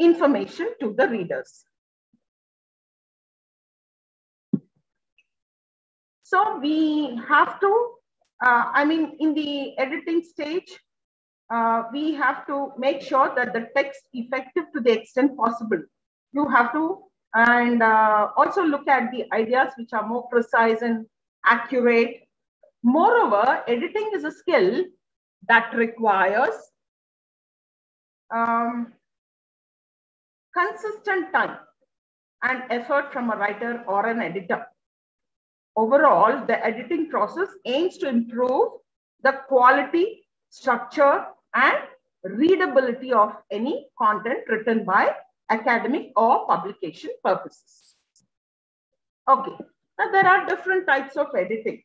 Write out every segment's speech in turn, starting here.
information to the readers. So we have to, in the editing stage, we have to make sure that the text effective to the extent possible. You have to, and also look at the ideas which are more precise and accurate. Moreover, editing is a skill that requires consistent time and effort from a writer or an editor. Overall, the editing process aims to improve the quality, structure, and readability of any content written by academic or publication purposes. Okay, now there are different types of editing.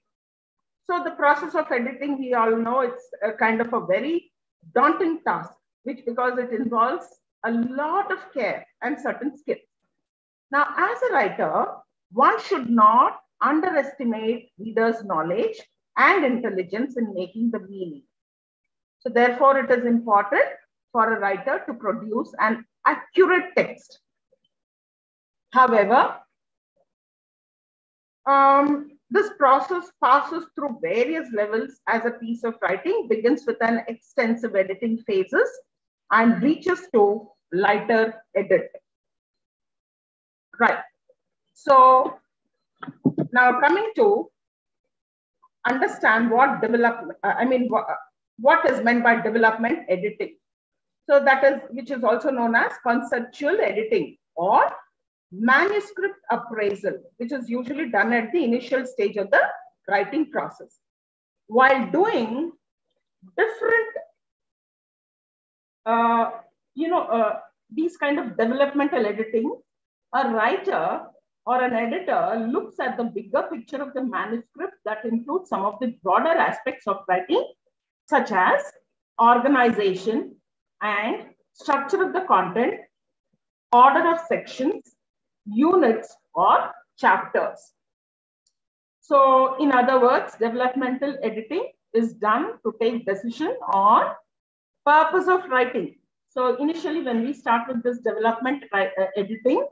So the process of editing, we all know it's a kind of a very daunting task, because it involves a lot of care and certain skills. Now, as a writer, one should not underestimate readers' knowledge and intelligence in making the meaning. So therefore, it is important for a writer to produce an accurate text. However, this process passes through various levels as a piece of writing, begins with an extensive editing phases and reaches to lighter edit. Right. So now coming to understand what development, what is meant by development editing. So that is, which is also known as conceptual editing or manuscript appraisal, which is usually done at the initial stage of the writing process. While doing different, these kind of developmental editing, a writer or an editor looks at the bigger picture of the manuscript that includes some of the broader aspects of writing, such as organization and structure of the content, order of sections, units, or chapters. So, in other words, developmental editing is done to take decision on purpose of writing. So, initially, when we start with this development editing,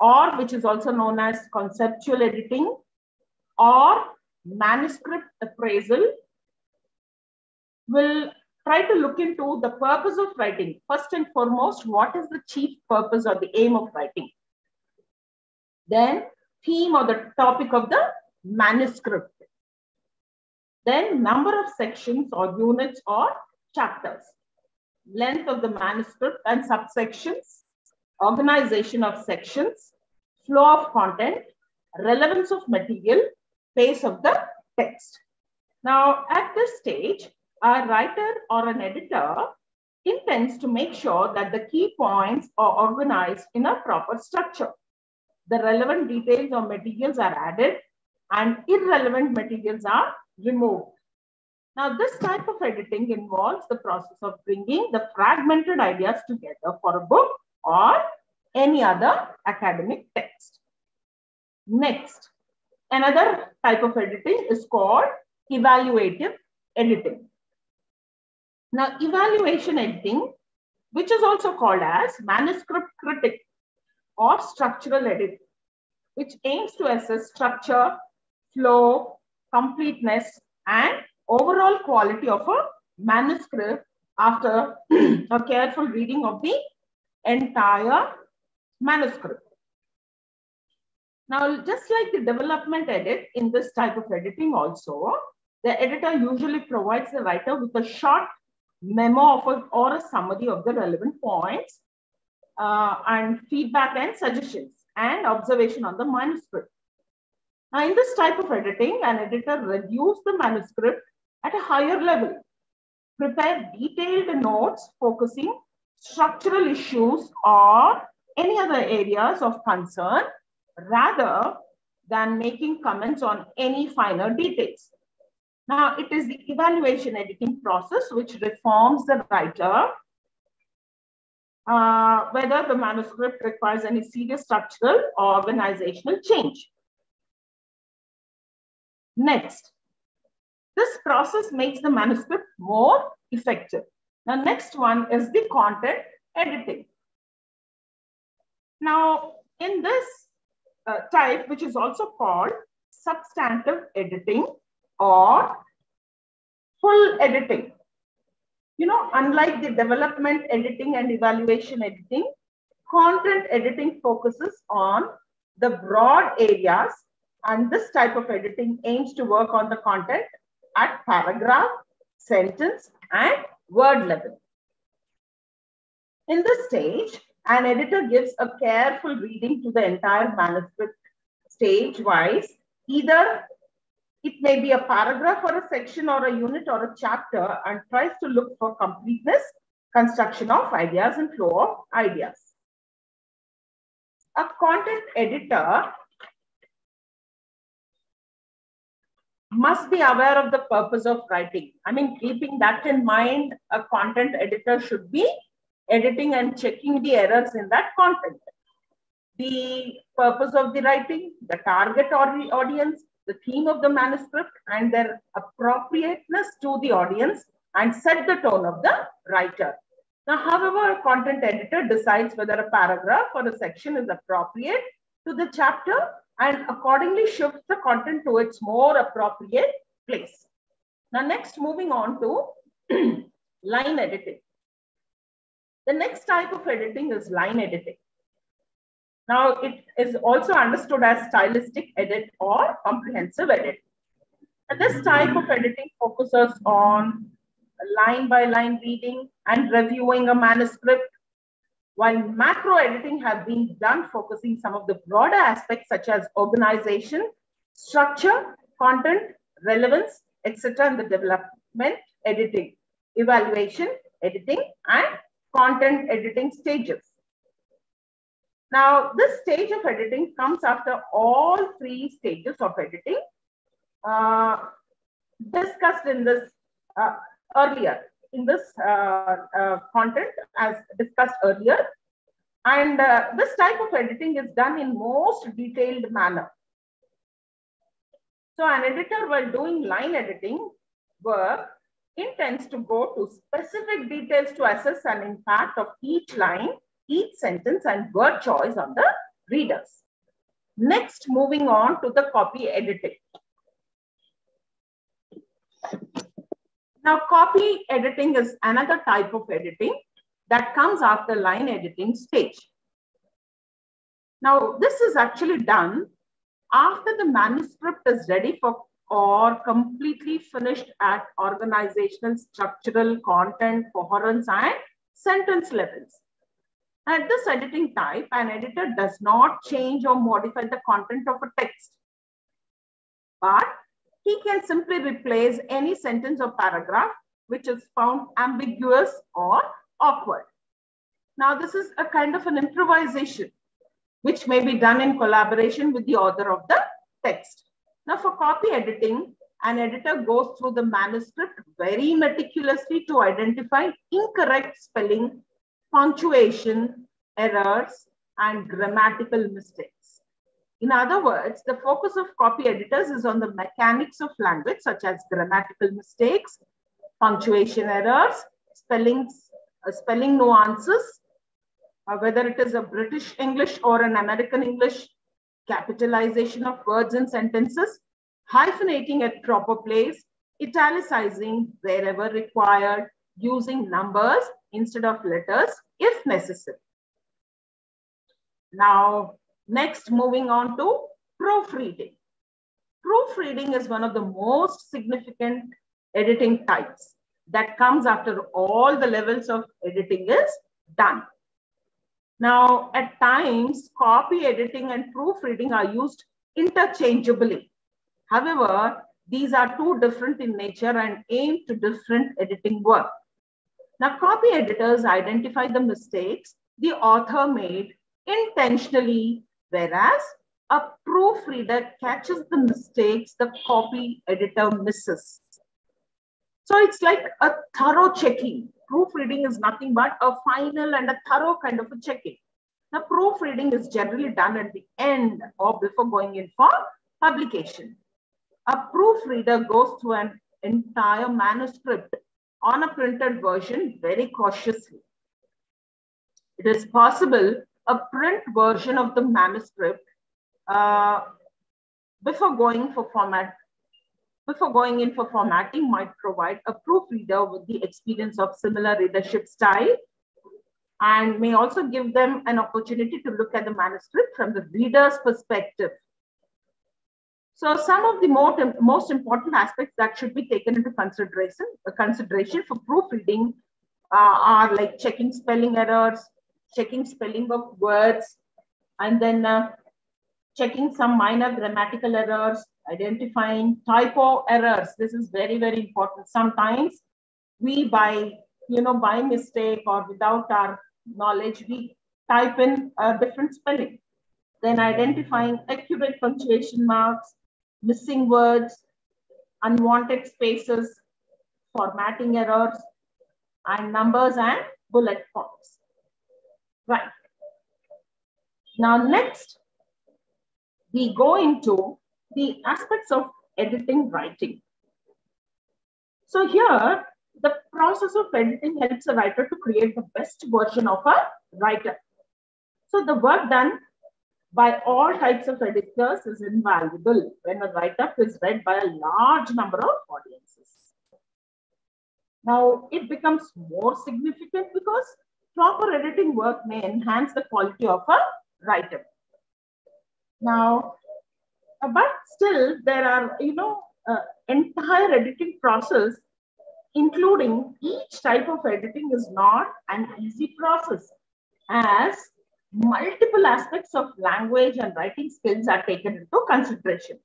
or which is also known as conceptual editing or manuscript appraisal, will try to look into the purpose of writing. First and foremost, what is the chief purpose or the aim of writing? Then theme or the topic of the manuscript. Then number of sections or units or chapters. Length of the manuscript and subsections. Organization of sections. Flow of content. Relevance of material. Pace of the text. Now at this stage, a writer or an editor intends to make sure that the key points are organized in a proper structure. The relevant details or materials are added and irrelevant materials are removed. Now, this type of editing involves the process of bringing the fragmented ideas together for a book or any other academic text. Next, another type of editing is called evaluative editing. Now, evaluation editing, which is also called as manuscript critic or structural editing, which aims to assess structure, flow, completeness, and overall quality of a manuscript after a careful reading of the entire manuscript. Now, just like the development edit, in this type of editing also, the editor usually provides the writer with a short memo of or a summary of the relevant points and feedback and suggestions and observation on the manuscript. Now, in this type of editing, an editor reviews the manuscript at a higher level, prepare detailed notes focusing structural issues or any other areas of concern rather than making comments on any finer details. Now, it is the evaluation editing process which reforms the writer whether the manuscript requires any serious structural or organizational change. Next, this process makes the manuscript more effective. Now, next one is the content editing. Now, in this type, which is also called substantive editing or full editing, you know, unlike the development editing and evaluation editing, content editing focuses on the broad areas, and this type of editing aims to work on the content at paragraph, sentence, and word level. In this stage, an editor gives a careful reading to the entire manuscript stage-wise. Either it may be a paragraph or a section or a unit or a chapter, and tries to look for completeness, construction of ideas, and flow of ideas. A content editor must be aware of the purpose of writing. I mean, keeping that in mind, a content editor should be editing and checking the errors in that content. The purpose of the writing, the target audience, the theme of the manuscript, and their appropriateness to the audience, and set the tone of the writer. Now, however, a content editor decides whether a paragraph or a section is appropriate to the chapter and accordingly shifts the content to its more appropriate place. Now, next, moving on to line editing. The next type of editing is line editing. Now, it is also understood as stylistic edit or comprehensive edit. And this type of editing focuses on line by line reading and reviewing a manuscript, while macro editing has been done focusing some of the broader aspects such as organization, structure, content, relevance, etc. in the development editing, evaluation editing, and content editing stages. Now, this stage of editing comes after all three stages of editing discussed in this earlier, in this content as discussed earlier. And this type of editing is done in most detailed manner. So an editor, while doing line editing work, intends to go to specific details to assess an impact of each line, each sentence, and word choice on the readers. Next, moving on to the copy editing. Now, copy editing is another type of editing that comes after line editing stage. Now, this is actually done after the manuscript is ready for or completely finished at organizational, structural, content, coherence, and sentence levels. At this editing type, an editor does not change or modify the content of a text, but he can simply replace any sentence or paragraph which is found ambiguous or awkward. Now, this is a kind of an improvisation which may be done in collaboration with the author of the text. Now, for copy editing, an editor goes through the manuscript very meticulously to identify incorrect spelling, punctuation, errors, and grammatical mistakes. In other words, the focus of copy editors is on the mechanics of language, such as grammatical mistakes, punctuation errors, spelling nuances, whether it is a British English or an American English, capitalization of words and sentences, hyphenating at proper place, italicizing wherever required, using numbers instead of letters if necessary. Now, next, moving on to proofreading. Proofreading is one of the most significant editing types that comes after all the levels of editing is done. Now, at times, copy editing and proofreading are used interchangeably. However, these are two different in nature and aim to different editing work. Now, copy editors identify the mistakes the author made intentionally, whereas a proofreader catches the mistakes the copy editor misses. So it's like a thorough checking. Proofreading is nothing but a final and a thorough kind of a checking. Now, proofreading is generally done at the end or before going in for publication. A proofreader goes through an entire manuscript on a printed version very cautiously. It is possible a print version of the manuscript before going for format. Before going in for formatting might provide a proofreader with the experience of similar readership style and may also give them an opportunity to look at the manuscript from the reader's perspective. So some of the most important aspects that should be taken into consideration for proofreading are like checking spelling errors, checking spelling of words, and then checking some minor grammatical errors, identifying typo errors. This is very, very important. Sometimes we by mistake or without our knowledge, we type in a different spelling. Then identifying accurate punctuation marks, missing words, unwanted spaces, formatting errors, and numbers and bullet points. Right. Now next, we go into the aspects of editing writing. So here, the process of editing helps a writer to create the best version of a writer. So the work done by all types of editors is invaluable when a write-up is read by a large number of audiences. Now, it becomes more significant because proper editing work may enhance the quality of a write-up. Now, but still there are, entire editing process, including each type of editing, is not an easy process, as multiple aspects of language and writing skills are taken into consideration.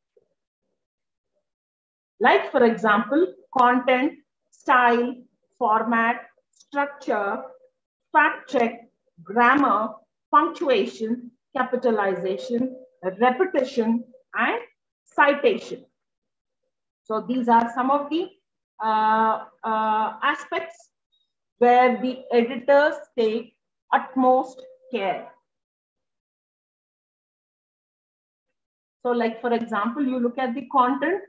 Like, for example, content, style, format, structure, fact check, grammar, punctuation, capitalization, repetition, and citation. So these are some of the aspects where the editors take utmost care. So like, for example, you look at the content,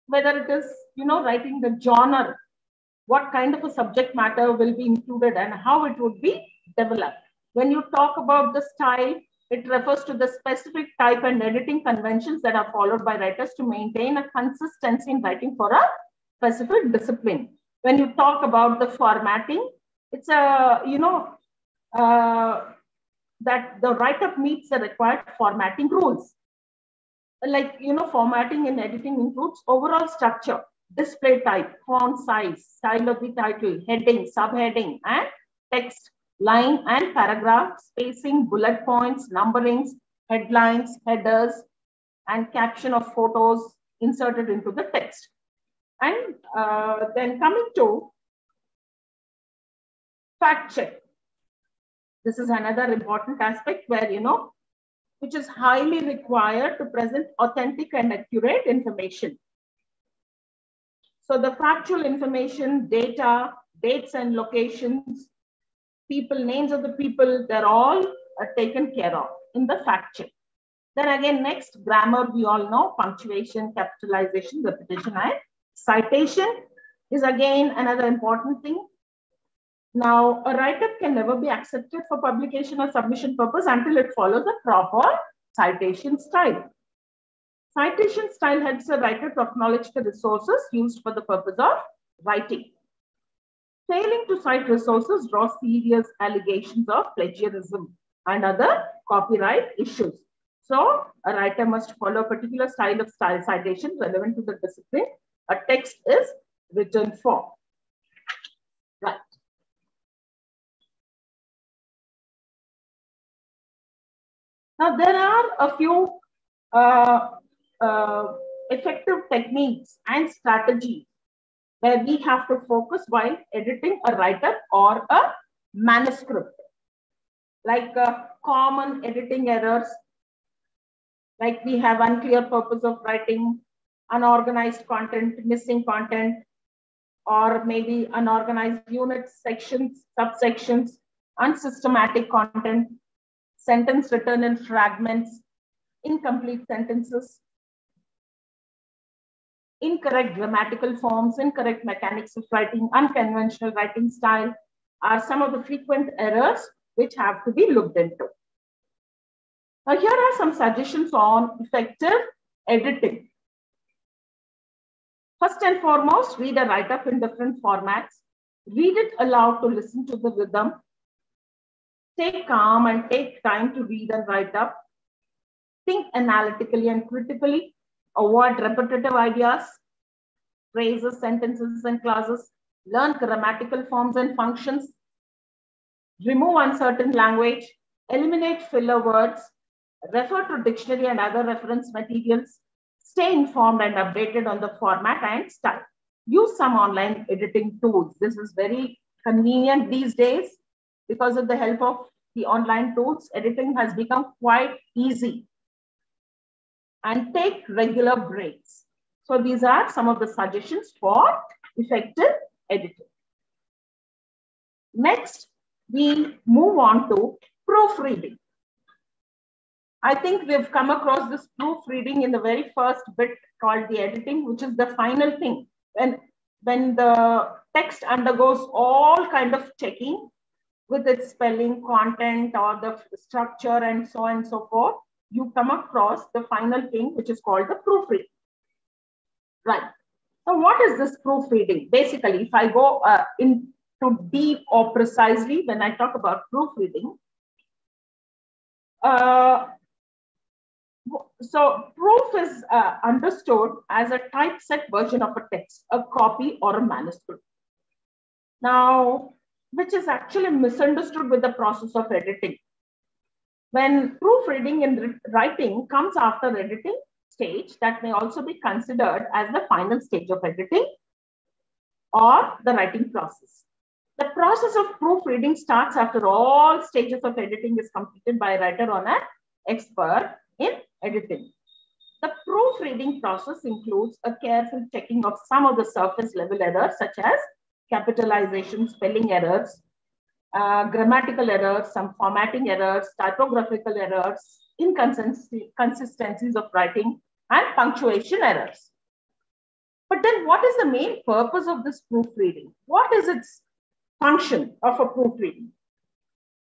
whether it is, writing the genre, what kind of a subject matter will be included and how it would be developed. When you talk about the style, it refers to the specific type and editing conventions that are followed by writers to maintain a consistency in writing for a specific discipline. When you talk about the formatting, it's a, that the write-up meets the required formatting rules. Like, formatting in editing includes overall structure, display type, font size, style of the title, heading, subheading, and text, line and paragraph, spacing, bullet points, numberings, headlines, headers, and caption of photos inserted into the text. And then coming to fact check. This is another important aspect where, which is highly required to present authentic and accurate information. So the factual information, data, dates and locations, people, names of the people, they're all taken care of in the fact check. Then again, next, grammar, we all know, punctuation, capitalization, repetition, and citation is again another important thing. Now, a write-up can never be accepted for publication or submission purpose until it follows a proper citation style. Citation style helps a writer to acknowledge the resources used for the purpose of writing. Failing to cite resources draws serious allegations of plagiarism and other copyright issues. So, a writer must follow a particular style of citation relevant to the discipline a text is written for. Right. Now, there are a few effective techniques and strategies where we have to focus while editing a write-up or a manuscript. Like common editing errors, like we have unclear purpose of writing, unorganized content, missing content, or maybe unorganized units, sections, subsections, unsystematic content, sentence written in fragments, incomplete sentences, incorrect grammatical forms, incorrect mechanics of writing, unconventional writing style, are some of the frequent errors which have to be looked into. Now, here are some suggestions on effective editing. First and foremost, read a write-up in different formats. Read it aloud to listen to the rhythm. Stay calm and take time to read and write up. Think analytically and critically. Avoid repetitive ideas, phrases, sentences, and clauses. Learn grammatical forms and functions. Remove uncertain language. Eliminate filler words. Refer to dictionary and other reference materials. Stay informed and updated on the format and style. Use some online editing tools. This is very convenient these days because of the help of the online tools. Editing has become quite easy. And take regular breaks. So these are some of the suggestions for effective editing. Next, we move on to proofreading. I think we've come across this proofreading in the very first bit called the editing, which is the final thing. When the text undergoes all kind of checking with its spelling, content, or the structure, and so on and so forth, you come across the final thing, which is called the proofreading. Right. So what is this proofreading? Basically, if I go into deep or precisely when I talk about proofreading, so proof is understood as a typeset version of a text, a copy or a manuscript. Now, which is actually misunderstood with the process of editing. When proofreading in writing comes after editing stage, that may also be considered as the final stage of editing or the writing process. The process of proofreading starts after all stages of editing is completed by a writer or an expert in editing. The proofreading process includes a careful checking of some of the surface level errors such as capitalization, spelling errors, grammatical errors, some formatting errors, typographical errors, inconsistencies of writing, and punctuation errors. But then what is the main purpose of this proofreading? What is its function of a proofreading?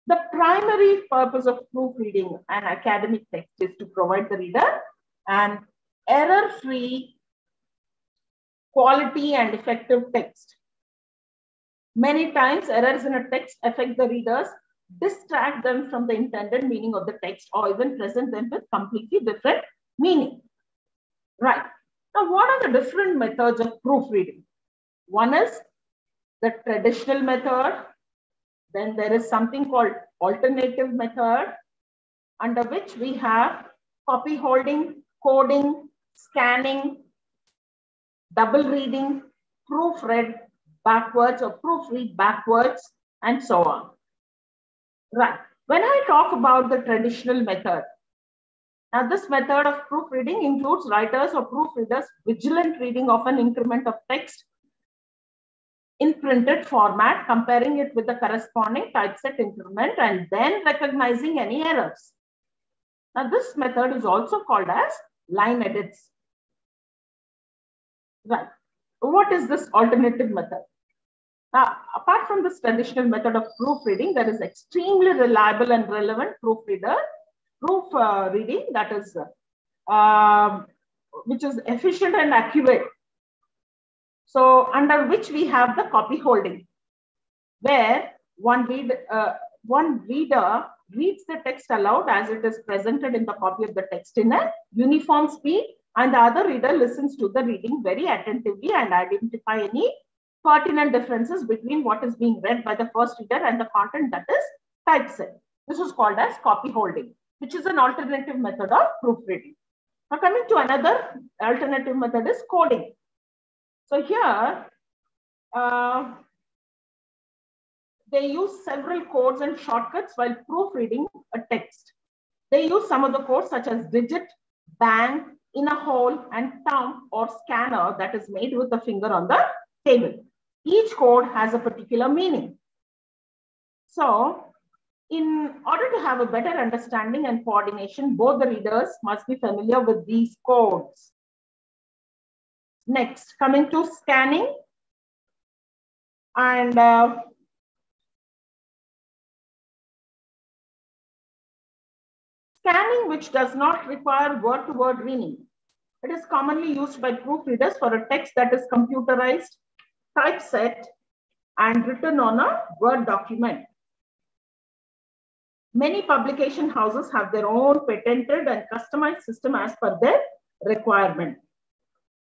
The primary purpose of proofreading an academic text is to provide the reader an error-free, quality and effective text. Many times, errors in a text affect the readers, distract them from the intended meaning of the text, or even present them with completely different meaning. Right. Now, what are the different methods of proofreading? One is the traditional method. Then there is something called alternative method, under which we have copy holding, coding, scanning, double reading, proofread backwards or proofread backwards, and so on. Right. When I talk about the traditional method, now this method of proofreading includes writers or proofreaders' vigilant reading of an increment of text in printed format, comparing it with the corresponding typeset increment, and then recognizing any errors. Now this method is also called as line edits. Right. What is this alternative method? Now, apart from this traditional method of proofreading, there is extremely reliable and relevant proofreading that is, which is efficient and accurate. So, under which we have the copy holding, where one reader reads the text aloud as it is presented in the copy of the text in a uniform speed, and the other reader listens to the reading very attentively and identify any pertinent differences between what is being read by the first reader and the content that is typeset. This is called as copy holding, which is an alternative method of proofreading. Now coming to another alternative method is coding. So here, they use several codes and shortcuts while proofreading a text. They use some of the codes such as digit, bang, inner hole, and thumb or scanner that is made with the finger on the table. Each code has a particular meaning. So, in order to have a better understanding and coordination, both the readers must be familiar with these codes. Next, coming to scanning. And Scanning, which does not require word-to-word reading. It is commonly used by proofreaders for a text that is computerized, typeset, and written on a Word document. Many publication houses have their own patented and customized system as per their requirement.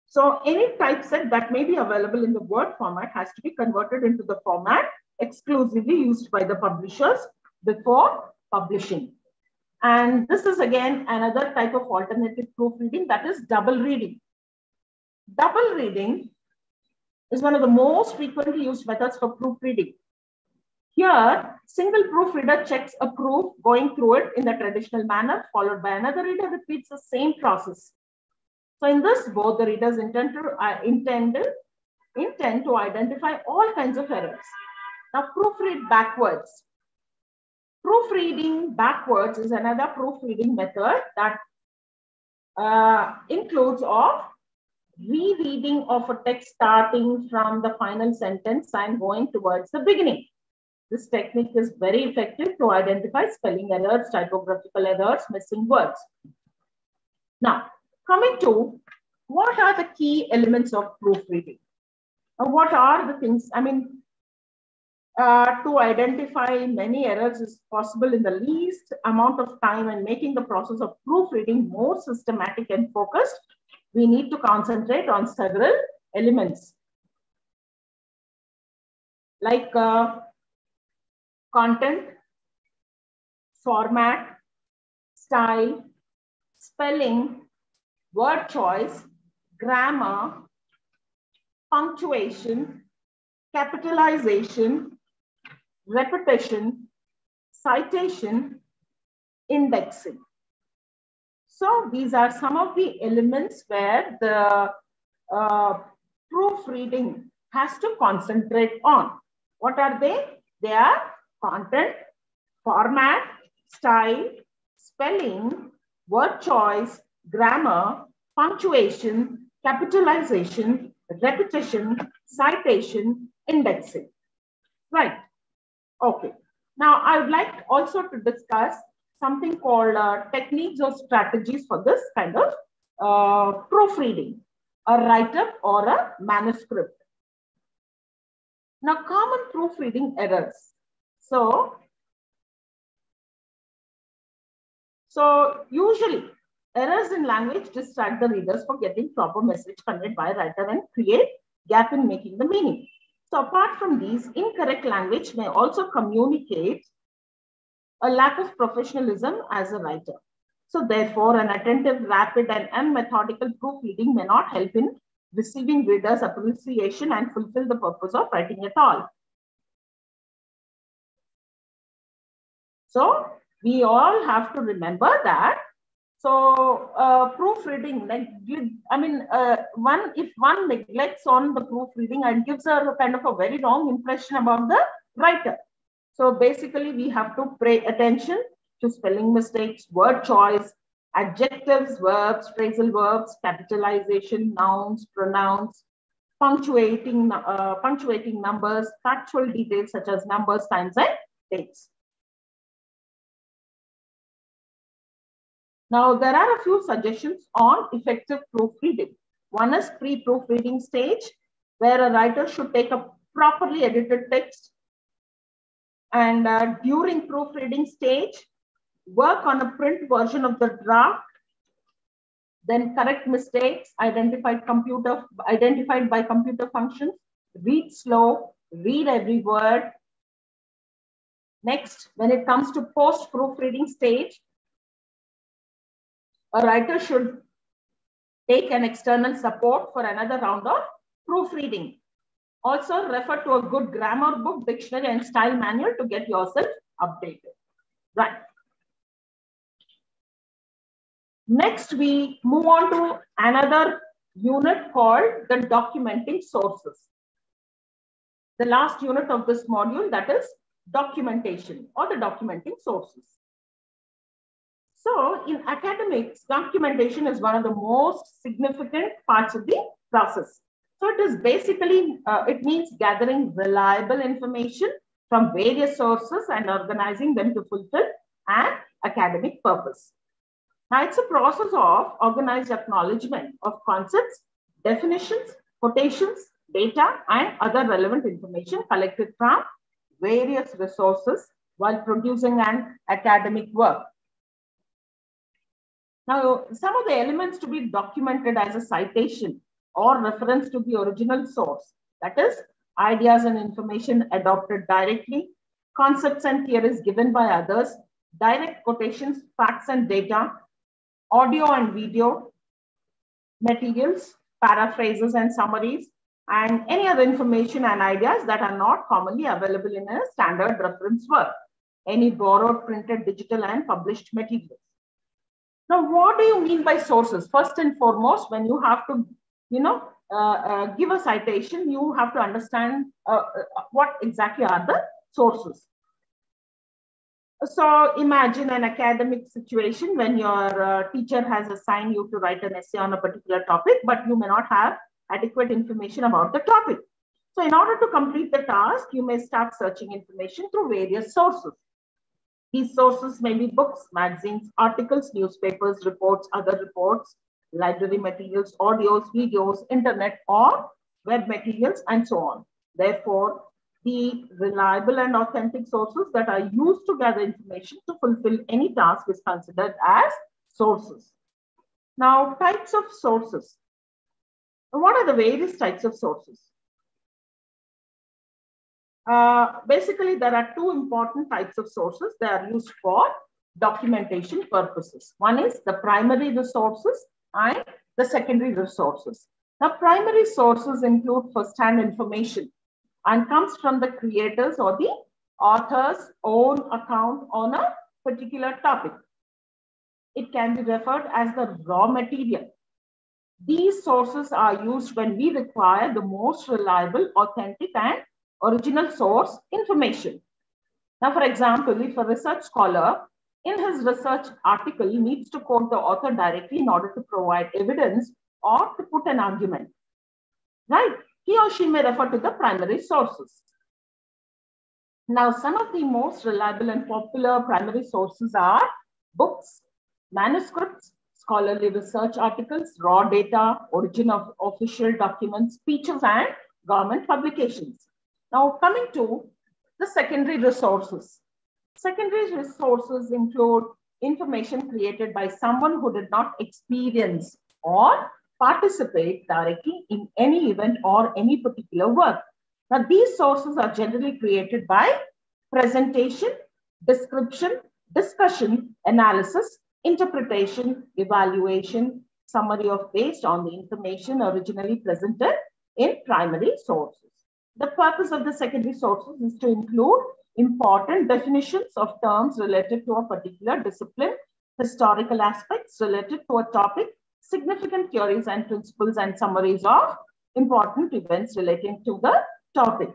So any typeset that may be available in the Word format has to be converted into the format exclusively used by the publishers before publishing. And this is again another type of alternative proofreading, that is double reading. Double reading is one of the most frequently used methods for proofreading. Here, single proofreader checks a proof going through it in the traditional manner, followed by another reader repeats the same process. So in this, both the readers intend to identify all kinds of errors. Now, proofread backwards. Proofreading backwards is another proofreading method that includes of rereading of a text starting from the final sentence and going towards the beginning. This technique is very effective to identify spelling errors, typographical errors, missing words. Now, coming to what are the key elements of proofreading? What are the things? I mean, to identify many errors is possible in the least amount of time, and making the process of proofreading more systematic and focused, we need to concentrate on several elements like content, format, style, spelling, word choice, grammar, punctuation, capitalization, repetition, citation, indexing. So these are some of the elements where the proofreading has to concentrate on. What are they? They are content, format, style, spelling, word choice, grammar, punctuation, capitalization, repetition, citation, indexing. Right. Okay. Now, I would like also to discuss something called techniques or strategies for this kind of proofreading, a write-up or a manuscript. Now, common proofreading errors. So usually errors in language distract the readers from getting proper message conveyed by a writer and create gap in making the meaning. So apart from these, incorrect language may also communicate a lack of professionalism as a writer. So therefore, an attentive, rapid, and unmethodical proofreading may not help in receiving readers' appreciation and fulfill the purpose of writing at all. So we all have to remember that. So proofreading, like, if one neglects on the proofreading and gives a kind of a very wrong impression about the writer. So basically, we have to pay attention to spelling mistakes, word choice, adjectives, verbs, phrasal verbs, capitalization, nouns, pronouns, punctuating numbers, factual details such as numbers, times, and dates. Now, there are a few suggestions on effective proofreading. One is pre-proofreading stage, where a writer should take a properly edited text. And during proofreading stage, work on a print version of the draft, then correct mistakes identified by computer functions, read slow, read every word. Next, when it comes to post-proofreading stage, a writer should take an external support for another round of proofreading. Also, refer to a good grammar book, dictionary, and style manual to get yourself updated. Right. Next, we move on to another unit called the documenting sources. The last unit of this module, that is documentation or the documenting sources. So in academics, documentation is one of the most significant parts of the process. So it is basically, it means gathering reliable information from various sources and organizing them to fulfill an academic purpose. Now, it's a process of organized acknowledgement of concepts, definitions, quotations, data, and other relevant information collected from various resources while producing an academic work. Now, some of the elements to be documented as a citation or reference to the original source, that is, ideas and information adopted directly, concepts and theories given by others, direct quotations, facts and data, audio and video materials, paraphrases and summaries, and any other information and ideas that are not commonly available in a standard reference work, any borrowed, printed, digital, and published materials. Now, what do you mean by sources? First and foremost, when you have to, give a citation, you have to understand what exactly are the sources. So imagine an academic situation when your teacher has assigned you to write an essay on a particular topic, but you may not have adequate information about the topic. So in order to complete the task, you may start searching information through various sources. These sources may be books, magazines, articles, newspapers, reports, other reports, library materials, audios, videos, internet, or web materials, and so on. Therefore, the reliable and authentic sources that are used to gather information to fulfill any task is considered as sources. Now, types of sources. What are the various types of sources? Basically, there are two important types of sources that are used for documentation purposes. One is the primary resources and the secondary resources. Now, primary sources include first-hand information and comes from the creators or the author's own account on a particular topic. It can be referred as the raw material. These sources are used when we require the most reliable, authentic, and original source information. Now, for example, if a research scholar in his research article needs to quote the author directly in order to provide evidence or to put an argument, right? He or she may refer to the primary sources. Now, some of the most reliable and popular primary sources are books, manuscripts, scholarly research articles, raw data, origin of official documents, speeches, and government publications. Now, coming to the secondary resources. Secondary resources include information created by someone who did not experience or participate directly in any event or any particular work. Now, these sources are generally created by presentation, description, discussion, analysis, interpretation, evaluation, summary of based on the information originally presented in primary sources. The purpose of the secondary sources is to include important definitions of terms related to a particular discipline, historical aspects related to a topic, significant theories and principles, and summaries of important events relating to the topic.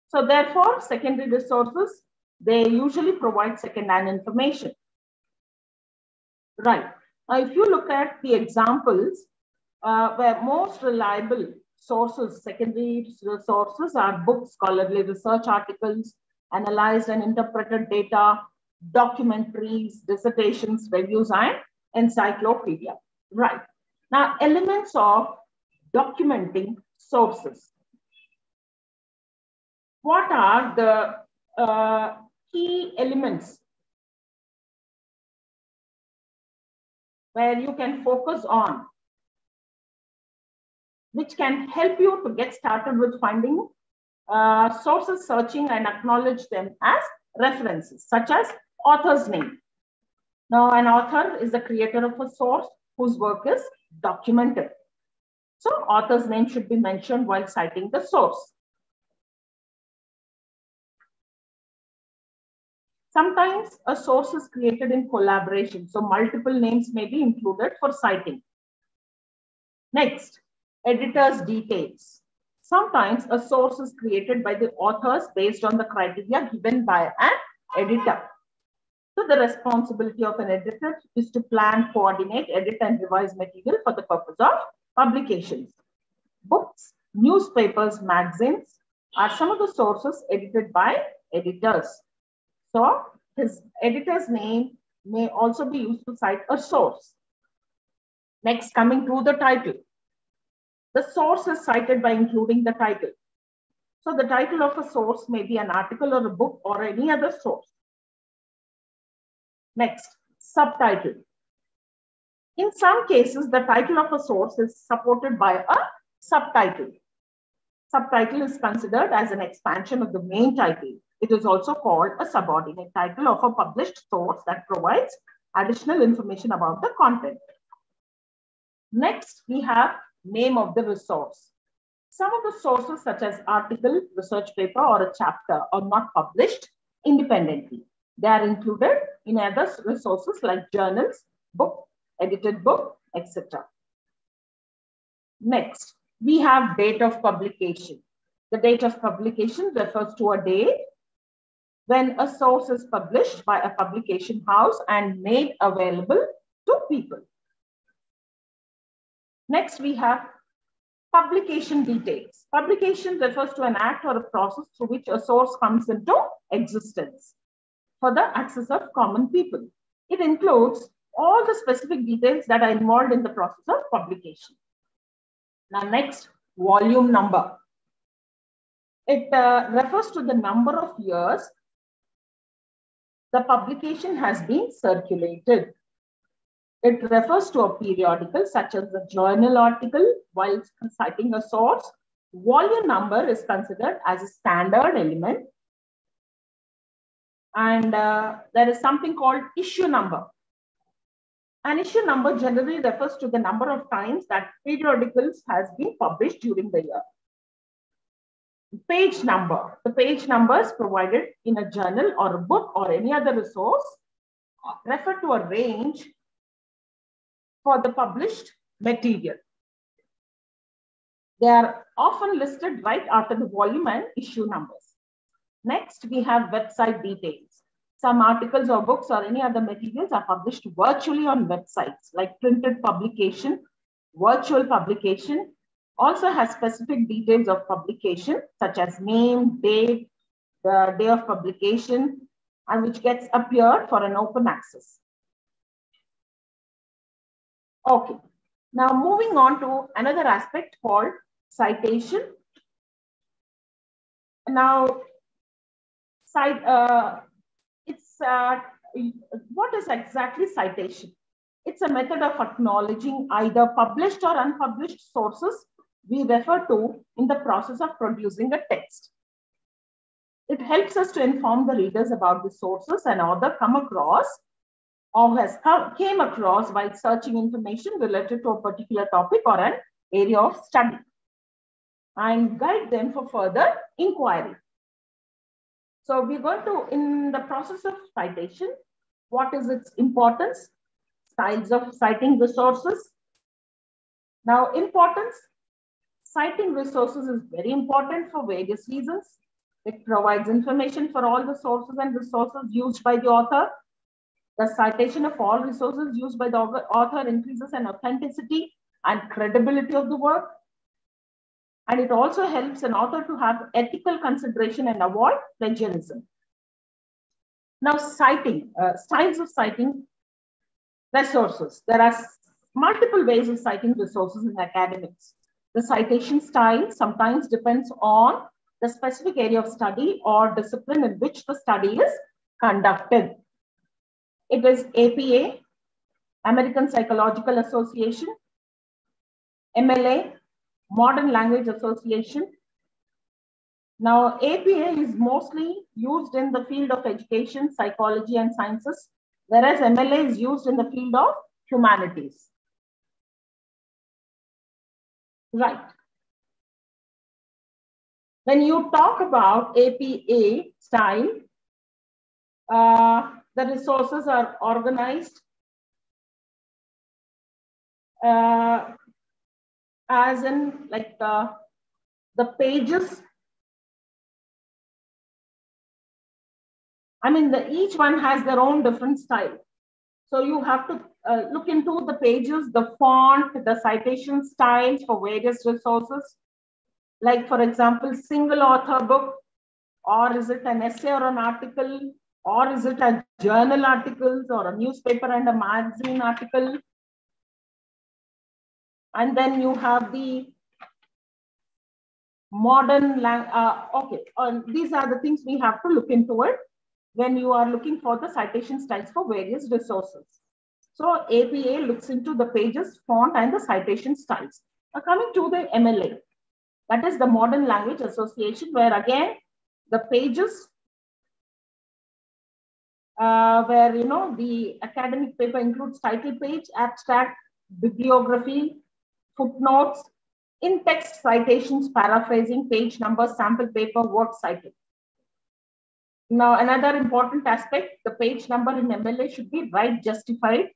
So therefore, secondary resources, they usually provide second-hand information. Right. Now, if you look at the examples where most reliable sources, secondary resources are books, scholarly research articles, analyzed and interpreted data, documentaries, dissertations, reviews, and encyclopedia. Right. Now, elements of documenting sources. What are the key elements where you can focus on, which can help you to get started with finding sources, searching, and acknowledge them as references, such as author's name. Now, an author is the creator of a source whose work is documented. So, author's name should be mentioned while citing the source. Sometimes a source is created in collaboration, so multiple names may be included for citing. Next, editor's details. Sometimes a source is created by the authors based on the criteria given by an editor. So the responsibility of an editor is to plan, coordinate, edit, and revise material for the purpose of publications. Books, newspapers, magazines are some of the sources edited by editors. So his editor's name may also be used to cite a source. Next, coming to the title. The source is cited by including the title. So the title of a source may be an article or a book or any other source. Next, subtitle. In some cases, the title of a source is supported by a subtitle. Subtitle is considered as an expansion of the main title. It is also called a subordinate title of a published source that provides additional information about the content. Next, we have name of the resource. Some of the sources such as article, research paper, or a chapter are not published independently. They are included in other resources like journals, book, edited book, etc. Next, we have date of publication. The date of publication refers to a day when a source is published by a publication house and made available to people. Next, we have publication details. Publication refers to an act or a process through which a source comes into existence for the access of common people. It includes all the specific details that are involved in the process of publication. Now, next, volume number. It refers to the number of years the publication has been circulated. It refers to a periodical such as the journal article. While citing a source, volume number is considered as a standard element. And there is something called issue number. An issue number generally refers to the number of times that periodicals has been published during the year. Page number. The page numbers provided in a journal or a book or any other resource refer to a range for the published material. They are often listed right after the volume and issue numbers. Next, we have website details. Some articles or books or any other materials are published virtually on websites like printed publication. Virtual publication also has specific details of publication such as name, date, the day of publication, and which gets appeared for an open access. Okay, now moving on to another aspect called citation. Now, what is exactly citation? It's a method of acknowledging either published or unpublished sources we refer to in the process of producing a text. It helps us to inform the readers about the sources an author come across or came across while searching information related to a particular topic or an area of study, and guide them for further inquiry. So we're going to, in the process of citation, what is its importance? Styles of citing resources. Now, importance. Citing resources is very important for various reasons. It provides information for all the sources and resources used by the author. The citation of all resources used by the author increases an authenticity and credibility of the work. And it also helps an author to have ethical consideration and avoid plagiarism. Now, citing, styles of citing resources. There are multiple ways of citing resources in academics. The citation style sometimes depends on the specific area of study or discipline in which the study is conducted. It is APA, American Psychological Association, MLA, Modern Language Association. Now, APA is mostly used in the field of education, psychology, and sciences, whereas MLA is used in the field of humanities. Right. When you talk about APA style, the resources are organized as in like the pages. I mean, each one has their own different style. So you have to look into the pages, the font, the citation styles for various resources. Like, for example, single author book, or is it an essay or an article, Or is it a journal articles or a newspaper and a magazine article? And then you have the modern language. These are the things we have to look into it when you are looking for the citation styles for various resources. So APA looks into the pages, font, and the citation styles. Now coming to the MLA, that is the Modern Language Association, where again the pages, where the academic paper includes title page, abstract, bibliography, footnotes, in-text citations, paraphrasing, page number, sample paper, work cited. Now, another important aspect, the page number in MLA should be right justified.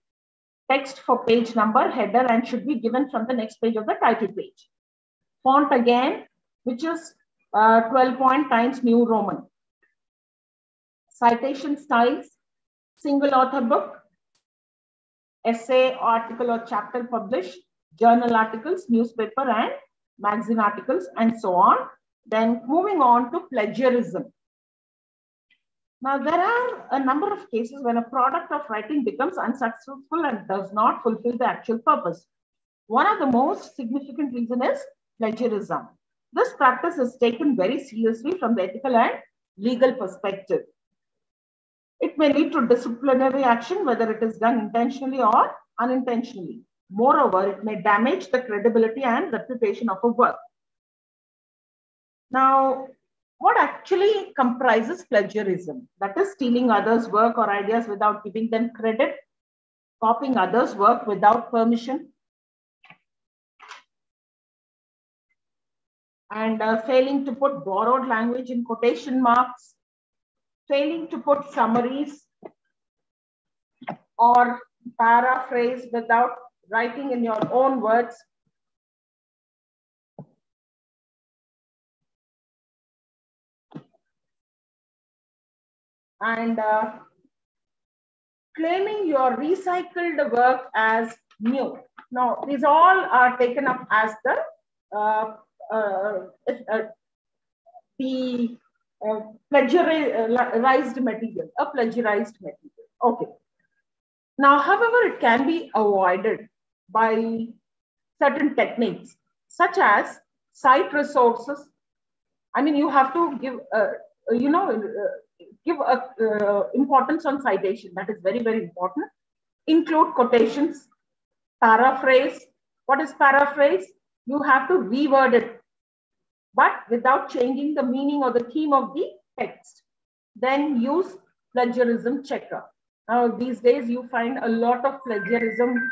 Text for page number, header, and should be given from the next page of the title page. Font again, which is 12-point Times New Roman. Citation styles, single author book, essay, article, or chapter published, journal articles, newspaper and magazine articles, and so on. Then moving on to plagiarism. Now, there are a number of cases when a product of writing becomes unsuccessful and does not fulfill the actual purpose. One of the most significant reasons is plagiarism. This practice is taken very seriously from the ethical and legal perspective. It may lead to disciplinary action, whether it is done intentionally or unintentionally. Moreover, it may damage the credibility and reputation of a work. Now, what actually comprises plagiarism? That is stealing others' work or ideas without giving them credit, copying others' work without permission, and failing to put borrowed language in quotation marks, failing to put summaries or paraphrase without writing in your own words, and claiming your recycled work as new. Now, these all are taken up as the plagiarized material, a plagiarized material. Okay. Now, however, it can be avoided by certain techniques, such as cite resources. I mean, you have to give, importance on citation. That is very, very important. Include quotations, paraphrase. What is paraphrase? You have to reword it, but without changing the meaning or the theme of the text. Then use plagiarism checker. Now, these days you find a lot of plagiarism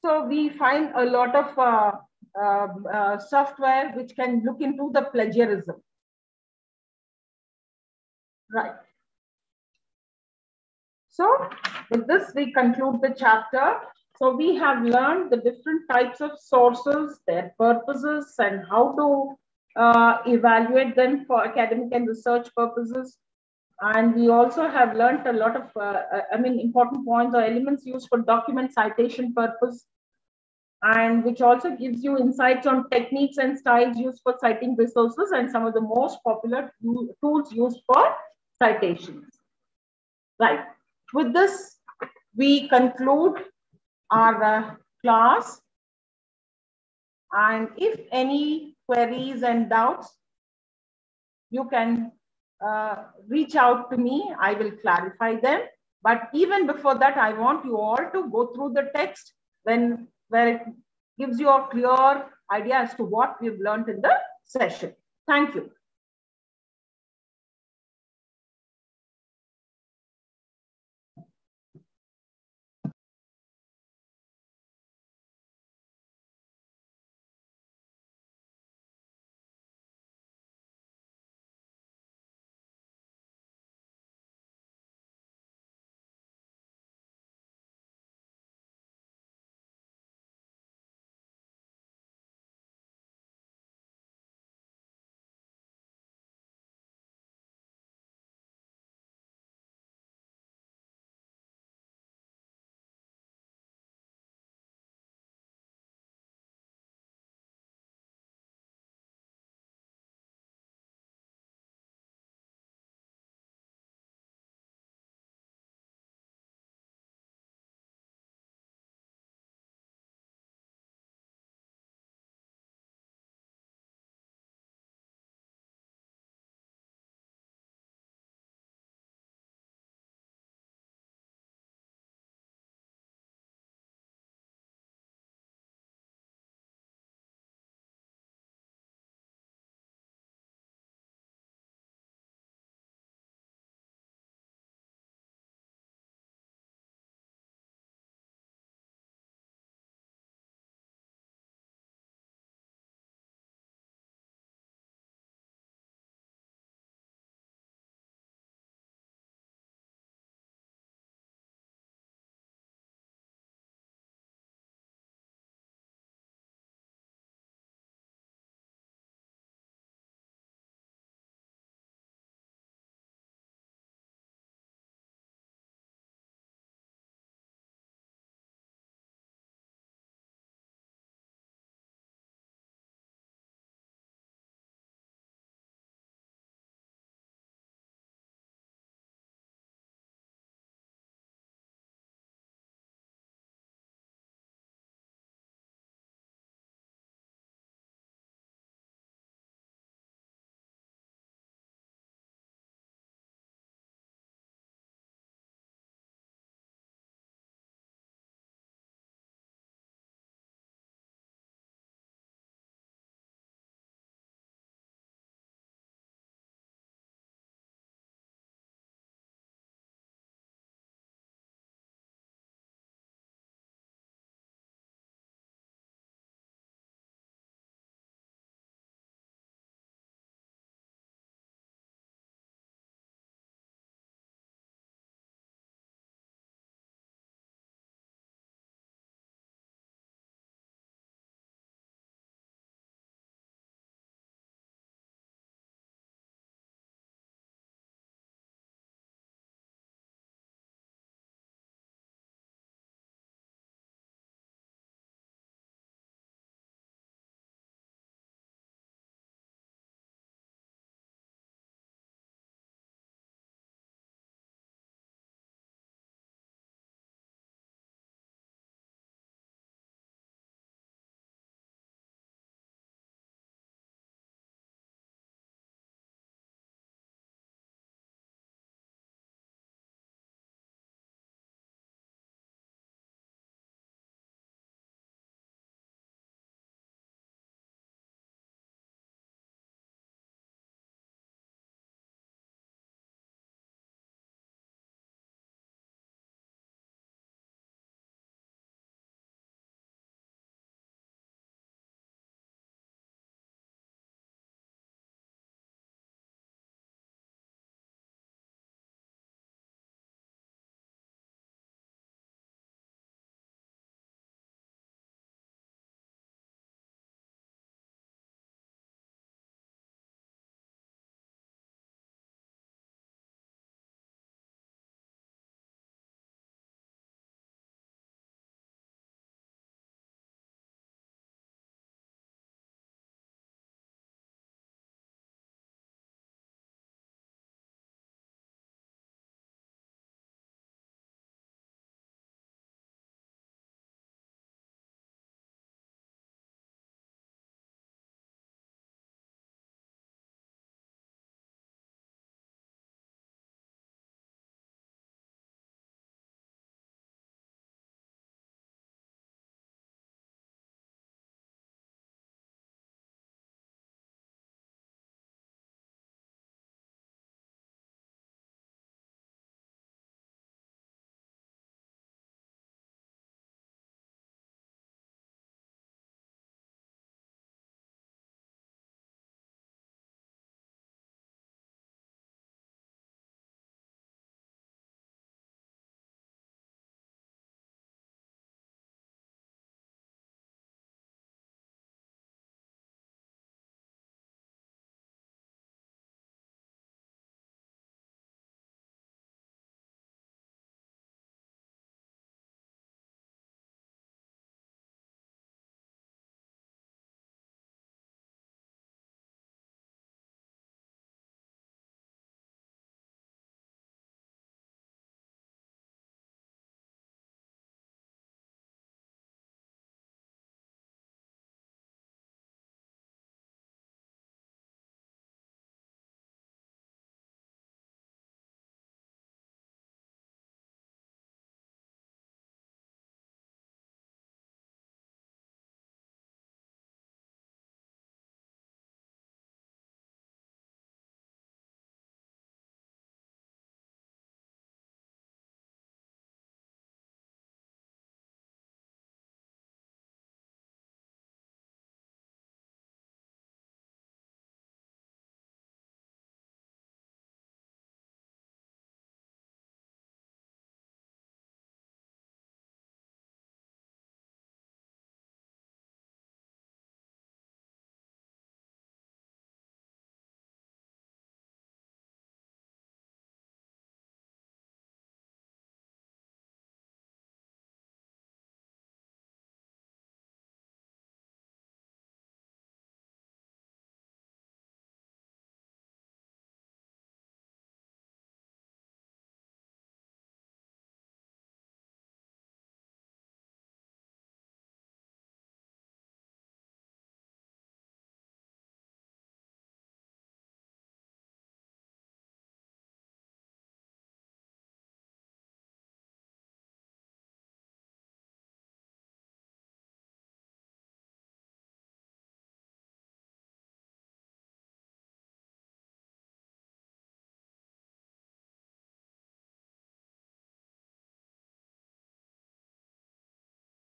So we find a lot of software which can look into the plagiarism. Right. So with this, we conclude the chapter. So we have learned the different types of sources, their purposes, and how to evaluate them for academic and research purposes. And we also have learned a lot of, important points or elements used for document citation purpose, and which also gives you insights on techniques and styles used for citing resources and some of the most popular tools used for citations. Right. With this, we conclude our class. And if any queries and doubts, you can reach out to me. I will clarify them. But even before that, I want you all to go through the text where it gives you a clear idea as to what we've learned in the session. Thank you.